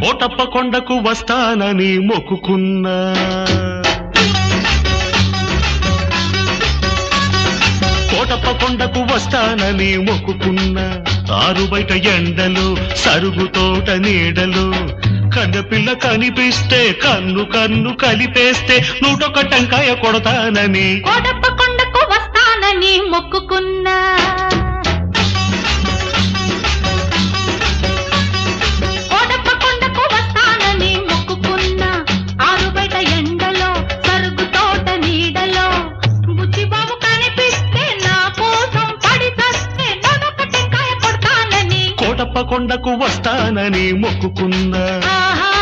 కోటప్ప కొండకు వస్తానని మొక్కుకున్నా కోటప్ప కొండకు వస్తానని మొక్కుకున్నా ఆరు బయట ఎండలు సరుగు తోట నీడలు కన్నపిల్ల కనిపిస్తే కన్ను కన్ను కలిపేస్తే 101 టెంకాయ కొడతానని కోటప్ప కొండకు వస్తానని మొక్కుకున్నా కోటప్ప కొండకు వస్తానని మొక్కుకున్నా ఆరు బయట ఎండలో సరుగు తోట నీడలో బుచ్చిబాబు కనిపిస్తే నా కోసం పడి చస్తే 101 టెంకాయ కొడతానని కోటప్ప కొండకు వస్తానని మొక్కుకున్నా ఆహా